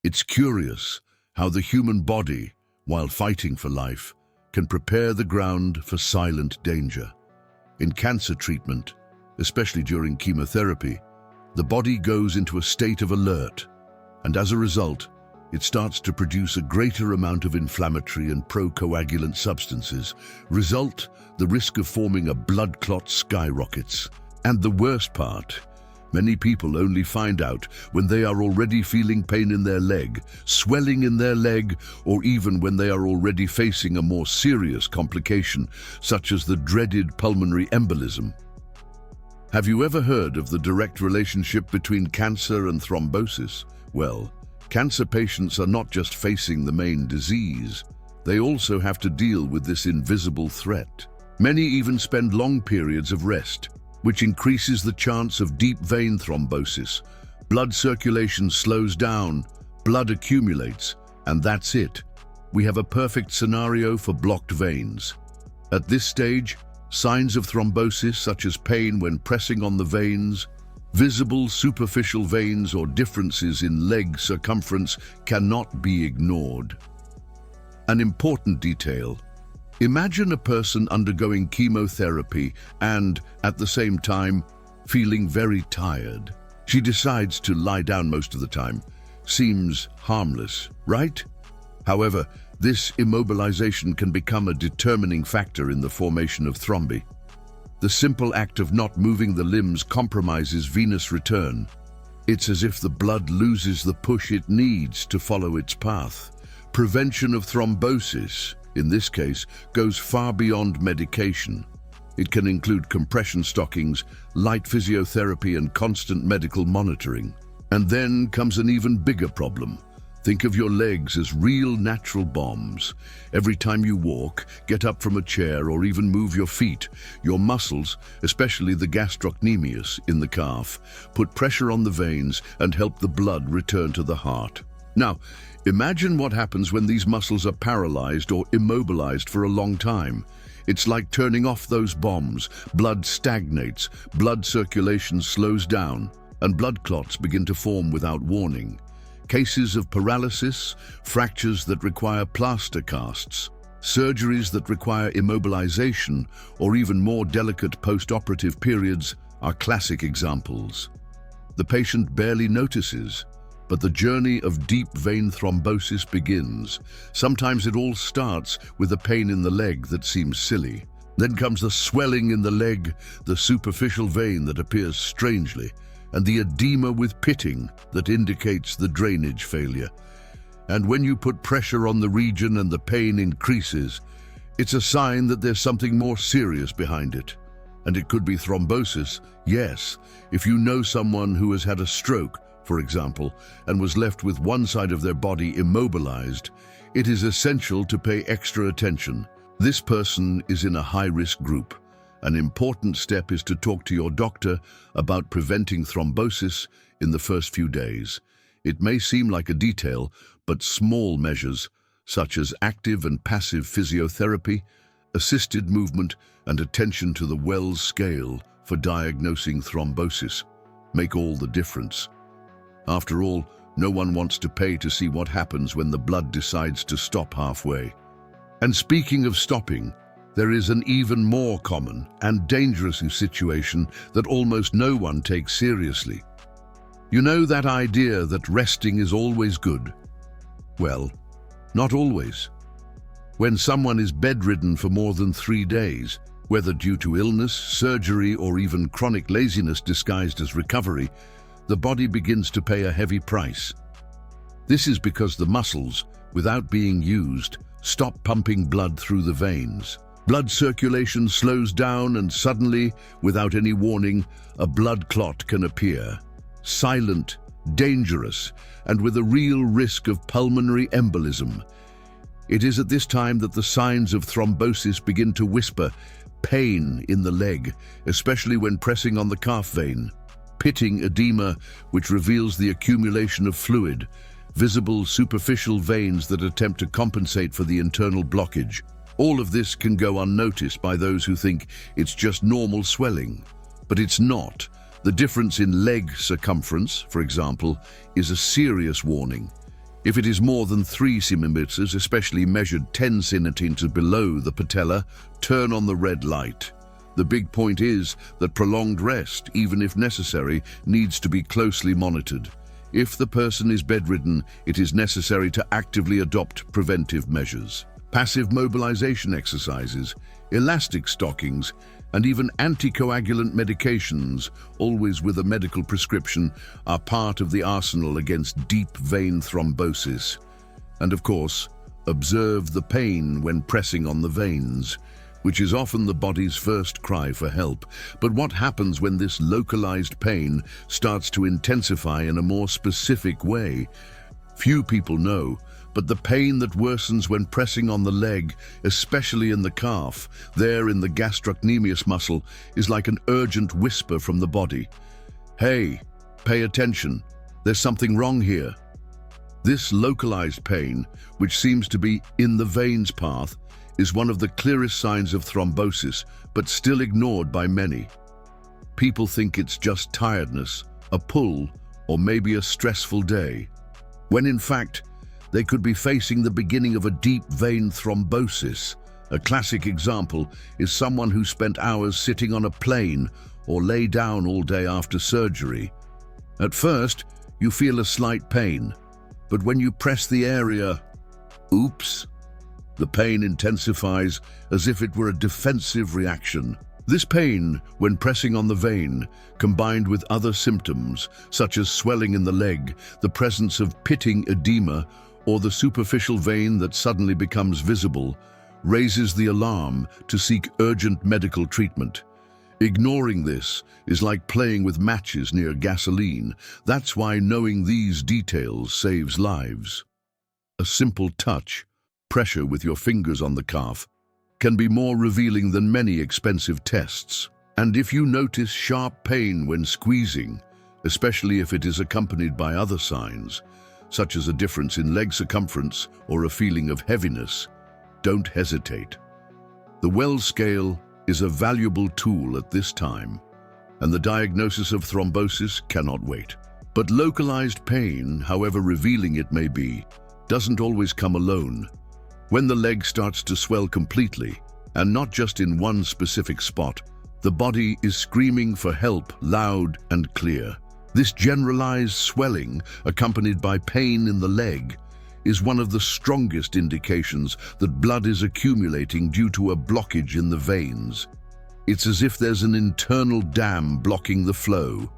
It's curious how the human body, while fighting for life, can prepare the ground for silent danger. In cancer treatment, especially during chemotherapy, the body goes into a state of alert, and as a result, it starts to produce a greater amount of inflammatory and procoagulant substances. Result, the risk of forming a blood clot skyrockets. And the worst part, many people only find out when they are already feeling pain in their leg, swelling in their leg, or even when they are already facing a more serious complication, such as the dreaded pulmonary embolism. Have you ever heard of the direct relationship between cancer and thrombosis? Well, cancer patients are not just facing the main disease, they also have to deal with this invisible threat. Many even spend long periods of rest, which increases the chance of deep vein thrombosis. Blood circulation slows down, blood accumulates, and that's it. We have a perfect scenario for blocked veins. At this stage, signs of thrombosis such as pain when pressing on the veins, visible superficial veins or differences in leg circumference cannot be ignored. An important detail. Imagine a person undergoing chemotherapy and, at the same time, feeling very tired. She decides to lie down most of the time. Seems harmless, right? However, this immobilization can become a determining factor in the formation of thrombi. The simple act of not moving the limbs compromises venous return. It's as if the blood loses the push it needs to follow its path. Prevention of thrombosis, in this case, goes far beyond medication. It can include compression stockings, light physiotherapy, and constant medical monitoring. And then comes an even bigger problem. Think of your legs as real natural bombs. Every time you walk, get up from a chair, or even move your feet, your muscles, especially the gastrocnemius in the calf, put pressure on the veins and help the blood return to the heart. Now, imagine what happens when these muscles are paralyzed or immobilized for a long time. It's like turning off those bombs. Blood stagnates, blood circulation slows down, and blood clots begin to form without warning. Cases of paralysis, fractures that require plaster casts, surgeries that require immobilization, or even more delicate post-operative periods are classic examples. The patient barely notices, but the journey of deep vein thrombosis begins. Sometimes it all starts with a pain in the leg that seems silly. Then comes the swelling in the leg, the superficial vein that appears strangely, and the edema with pitting that indicates the drainage failure. And when you put pressure on the region and the pain increases, it's a sign that there's something more serious behind it. And it could be thrombosis, yes. If you know someone who has had a stroke, for example, and was left with one side of their body immobilized, it is essential to pay extra attention. This person is in a high-risk group. An important step is to talk to your doctor about preventing thrombosis in the first few days. It may seem like a detail, but small measures, such as active and passive physiotherapy, assisted movement, and attention to the Wells scale for diagnosing thrombosis, make all the difference. After all, no one wants to pay to see what happens when the blood decides to stop halfway. And speaking of stopping, there is an even more common and dangerous situation that almost no one takes seriously. You know that idea that resting is always good? Well, not always. When someone is bedridden for more than 3 days, whether due to illness, surgery, or even chronic laziness disguised as recovery, the body begins to pay a heavy price. This is because the muscles, without being used, stop pumping blood through the veins. Blood circulation slows down, and suddenly, without any warning, a blood clot can appear. Silent, dangerous, and with a real risk of pulmonary embolism. It is at this time that the signs of thrombosis begin to whisper. Pain in the leg, especially when pressing on the calf vein. Pitting edema, which reveals the accumulation of fluid. Visible superficial veins that attempt to compensate for the internal blockage. All of this can go unnoticed by those who think it's just normal swelling. But it's not. The difference in leg circumference, for example, is a serious warning. If it is more than 3 centimeters, especially measured 10 centimeters below the patella, turn on the red light. The big point is that prolonged rest, even if necessary, needs to be closely monitored. If the person is bedridden, it is necessary to actively adopt preventive measures. Passive mobilization exercises, elastic stockings, and even anticoagulant medications, always with a medical prescription, are part of the arsenal against deep vein thrombosis. And of course, observe the pain when pressing on the veins, which is often the body's first cry for help. But what happens when this localized pain starts to intensify in a more specific way? Few people know, but the pain that worsens when pressing on the leg, especially in the calf, there in the gastrocnemius muscle, is like an urgent whisper from the body. Hey, pay attention, there's something wrong here. This localized pain, which seems to be in the veins path, is one of the clearest signs of thrombosis, but still ignored by many. People think it's just tiredness, a pull, or maybe a stressful day, when in fact, they could be facing the beginning of a deep vein thrombosis. A classic example is someone who spent hours sitting on a plane or lay down all day after surgery. At first, you feel a slight pain, but when you press the area, oops, the pain intensifies as if it were a defensive reaction. This pain, when pressing on the vein, combined with other symptoms, such as swelling in the leg, the presence of pitting edema, or the superficial vein that suddenly becomes visible, raises the alarm to seek urgent medical treatment. Ignoring this is like playing with matches near gasoline. That's why knowing these details saves lives. A simple touch, pressure with your fingers on the calf, can be more revealing than many expensive tests. And if you notice sharp pain when squeezing, especially if it is accompanied by other signs, such as a difference in leg circumference or a feeling of heaviness, don't hesitate. The Wells scale is a valuable tool at this time, and the diagnosis of thrombosis cannot wait. But localized pain, however revealing it may be, doesn't always come alone. When the leg starts to swell completely, and not just in one specific spot, the body is screaming for help loud and clear. This generalized swelling, accompanied by pain in the leg, is one of the strongest indications that blood is accumulating due to a blockage in the veins. It's as if there's an internal dam blocking the flow.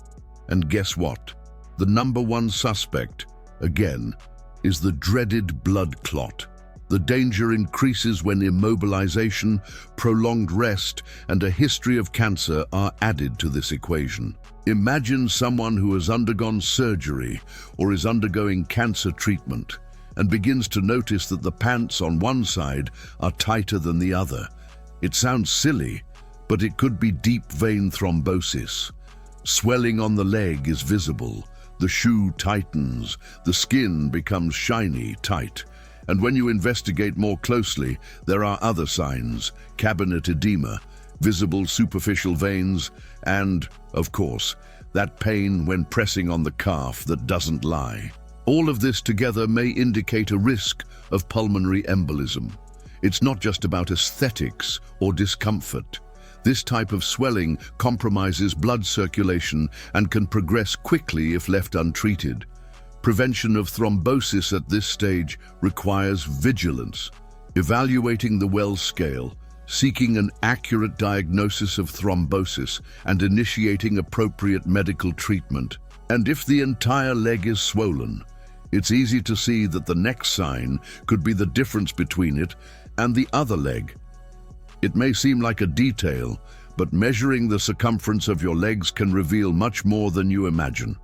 And guess what? The number one suspect, again, is the dreaded blood clot. The danger increases when immobilization, prolonged rest, and a history of cancer are added to this equation. Imagine someone who has undergone surgery or is undergoing cancer treatment and begins to notice that the pants on one side are tighter than the other. It sounds silly, but it could be deep vein thrombosis. Swelling on the leg is visible, the shoe tightens, the skin becomes shiny, tight. And when you investigate more closely, there are other signs: cabinet edema, visible superficial veins, and, of course, that pain when pressing on the calf that doesn't lie. All of this together may indicate a risk of pulmonary embolism. It's not just about aesthetics or discomfort. This type of swelling compromises blood circulation and can progress quickly if left untreated. Prevention of thrombosis at this stage requires vigilance, evaluating the Wells scale, seeking an accurate diagnosis of thrombosis, and initiating appropriate medical treatment. And if the entire leg is swollen, it's easy to see that the next sign could be the difference between it and the other leg. It may seem like a detail, but measuring the circumference of your legs can reveal much more than you imagine.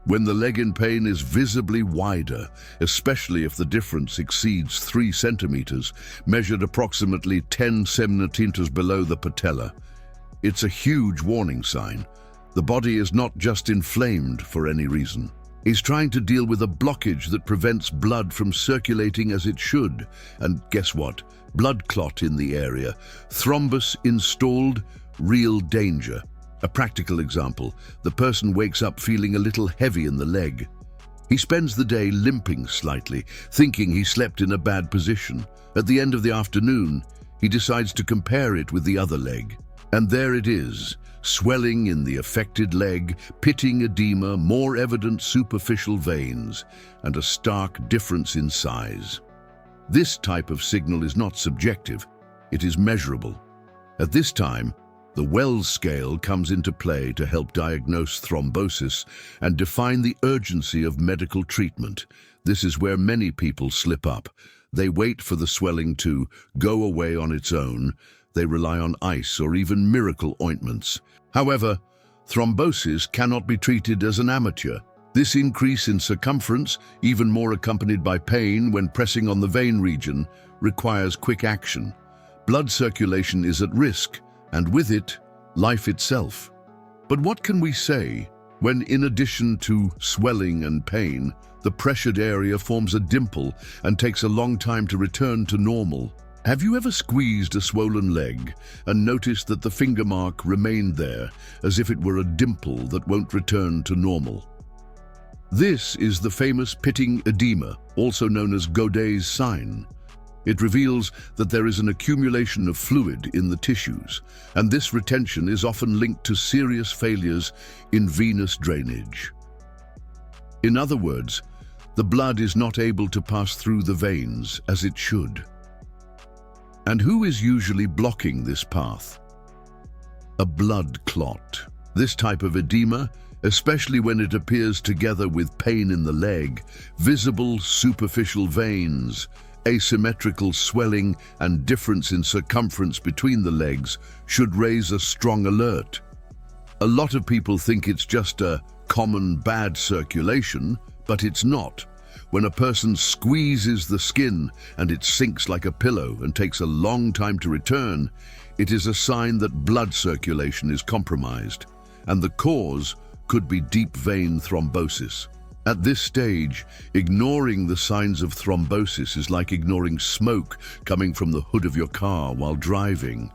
When the leg in pain is visibly wider, especially if the difference exceeds 3 centimeters, measured approximately 10 centimeters below the patella, it's a huge warning sign. The body is not just inflamed for any reason. It's trying to deal with a blockage that prevents blood from circulating as it should. And guess what? Blood clot in the area. Thrombus installed, real danger. A practical example: the person wakes up feeling a little heavy in the leg. He spends the day limping slightly, thinking he slept in a bad position. At the end of the afternoon, he decides to compare it with the other leg. And there it is, swelling in the affected leg, pitting edema, more evident superficial veins, and a stark difference in size. This type of signal is not subjective, it is measurable. At this time, the Wells scale comes into play to help diagnose thrombosis and define the urgency of medical treatment. This is where many people slip up. They wait for the swelling to go away on its own. They rely on ice or even miracle ointments. However, thrombosis cannot be treated as an amateur. This increase in circumference, even more accompanied by pain when pressing on the vein region, requires quick action. Blood circulation is at risk, and with it, life itself. But what can we say when, in addition to swelling and pain, the pressured area forms a dimple and takes a long time to return to normal? Have you ever squeezed a swollen leg and noticed that the finger mark remained there, as if it were a dimple that won't return to normal? This is the famous pitting edema, also known as Godet's sign. It reveals that there is an accumulation of fluid in the tissues, and this retention is often linked to serious failures in venous drainage. In other words, the blood is not able to pass through the veins as it should. And who is usually blocking this path? A blood clot. This type of edema, especially when it appears together with pain in the leg, visible superficial veins, asymmetrical swelling, and difference in circumference between the legs, should raise a strong alert. A lot of people think it's just a common bad circulation, but it's not. When a person squeezes the skin and it sinks like a pillow and takes a long time to return, it is a sign that blood circulation is compromised, and the cause could be deep vein thrombosis. At this stage, ignoring the signs of thrombosis is like ignoring smoke coming from the hood of your car while driving.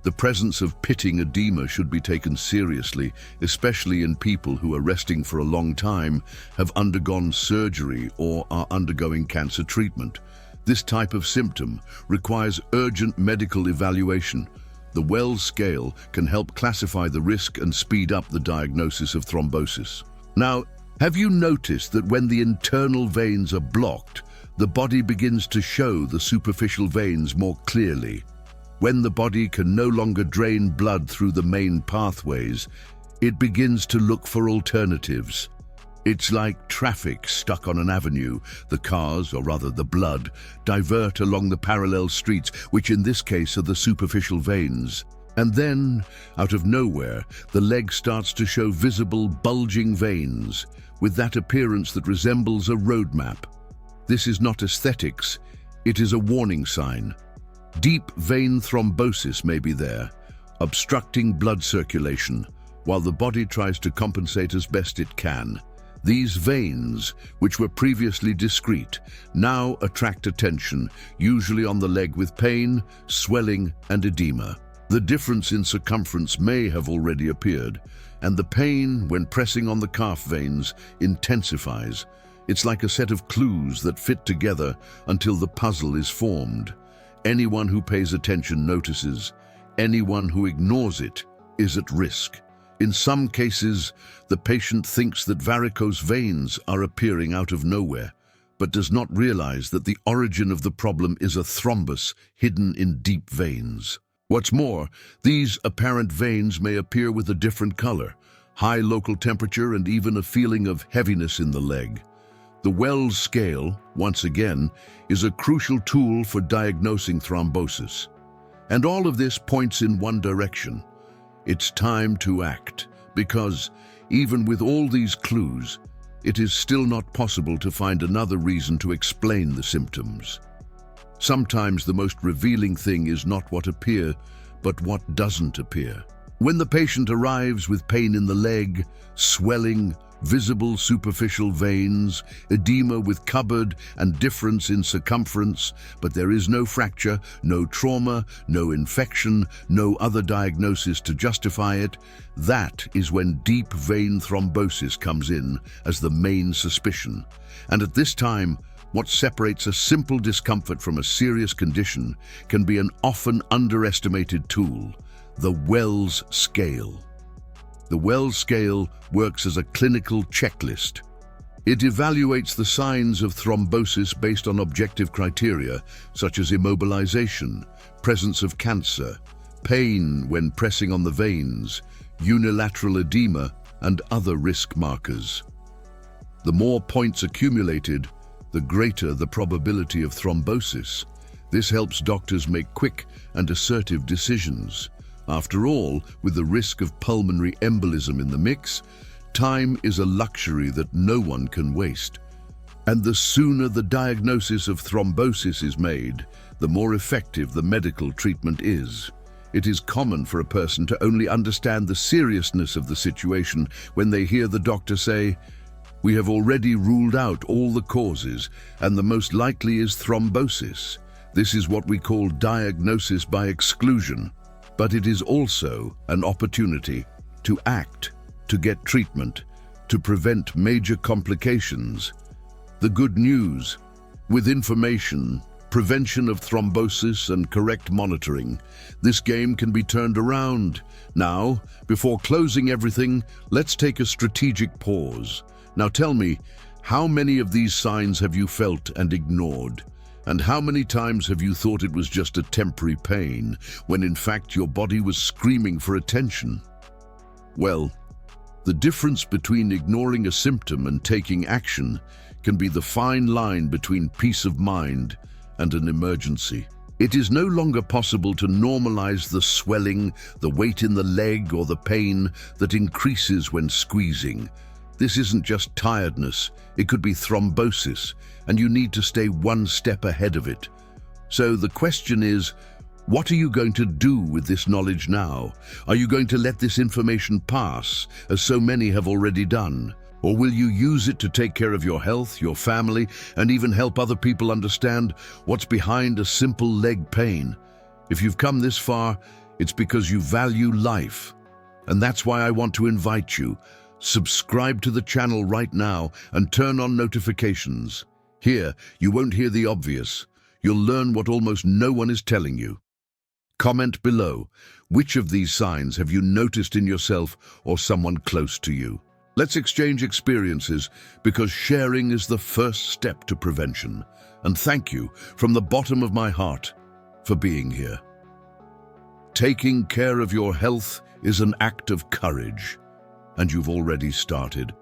The presence of pitting edema should be taken seriously, especially in people who are resting for a long time, have undergone surgery, or are undergoing cancer treatment. This type of symptom requires urgent medical evaluation. The Wells scale can help classify the risk and speed up the diagnosis of thrombosis. Now, have you noticed that when the internal veins are blocked, the body begins to show the superficial veins more clearly? When the body can no longer drain blood through the main pathways, it begins to look for alternatives. It's like traffic stuck on an avenue. The cars, or rather the blood, divert along the parallel streets, which in this case are the superficial veins. And then, out of nowhere, the leg starts to show visible bulging veins, with that appearance that resembles a road map. This is not aesthetics, it is a warning sign. Deep vein thrombosis may be there, obstructing blood circulation, while the body tries to compensate as best it can. These veins, which were previously discreet, now attract attention, usually on the leg with pain, swelling, and edema. The difference in circumference may have already appeared, and the pain, when pressing on the calf veins, intensifies. It's like a set of clues that fit together until the puzzle is formed. Anyone who pays attention notices. Anyone who ignores it is at risk. In some cases, the patient thinks that varicose veins are appearing out of nowhere, but does not realize that the origin of the problem is a thrombus hidden in deep veins. What's more, these apparent veins may appear with a different color, high local temperature, and even a feeling of heaviness in the leg. The Wells scale, once again, is a crucial tool for diagnosing thrombosis. And all of this points in one direction. It's time to act, because even with all these clues, it is still not possible to find another reason to explain the symptoms. Sometimes the most revealing thing is not what appears, but what doesn't appear. When the patient arrives with pain in the leg, swelling, visible superficial veins, edema with cupboard and difference in circumference, but there is no fracture, no trauma, no infection, no other diagnosis to justify it. That is when deep vein thrombosis comes in as the main suspicion. And at this time, what separates a simple discomfort from a serious condition can be an often underestimated tool, the Wells Scale. The Wells Scale works as a clinical checklist. It evaluates the signs of thrombosis based on objective criteria such as immobilization, presence of cancer, pain when pressing on the veins, unilateral edema, and other risk markers. The more points accumulated, the greater the probability of thrombosis. This helps doctors make quick and assertive decisions. After all, with the risk of pulmonary embolism in the mix, time is a luxury that no one can waste. And the sooner the diagnosis of thrombosis is made, the more effective the medical treatment is. It is common for a person to only understand the seriousness of the situation when they hear the doctor say, "We have already ruled out all the causes, and the most likely is thrombosis." This is what we call diagnosis by exclusion. But it is also an opportunity to act, to get treatment, to prevent major complications. The good news, with information, prevention of thrombosis and correct monitoring, this game can be turned around. Now, before closing everything, let's take a strategic pause. Now tell me, how many of these signs have you felt and ignored? And how many times have you thought it was just a temporary pain, when in fact your body was screaming for attention? Well, the difference between ignoring a symptom and taking action can be the fine line between peace of mind and an emergency. It is no longer possible to normalize the swelling, the weight in the leg, or the pain that increases when squeezing. This isn't just tiredness, it could be thrombosis, and you need to stay one step ahead of it. So the question is, what are you going to do with this knowledge now? Are you going to let this information pass, as so many have already done? Or will you use it to take care of your health, your family, and even help other people understand what's behind a simple leg pain? If you've come this far, it's because you value life. And that's why I want to invite you. Subscribe to the channel right now and turn on notifications. Here, you won't hear the obvious. You'll learn what almost no one is telling you. Comment below, which of these signs have you noticed in yourself or someone close to you? Let's exchange experiences, because sharing is the first step to prevention. And thank you from the bottom of my heart for being here. Taking care of your health is an act of courage, and you've already started.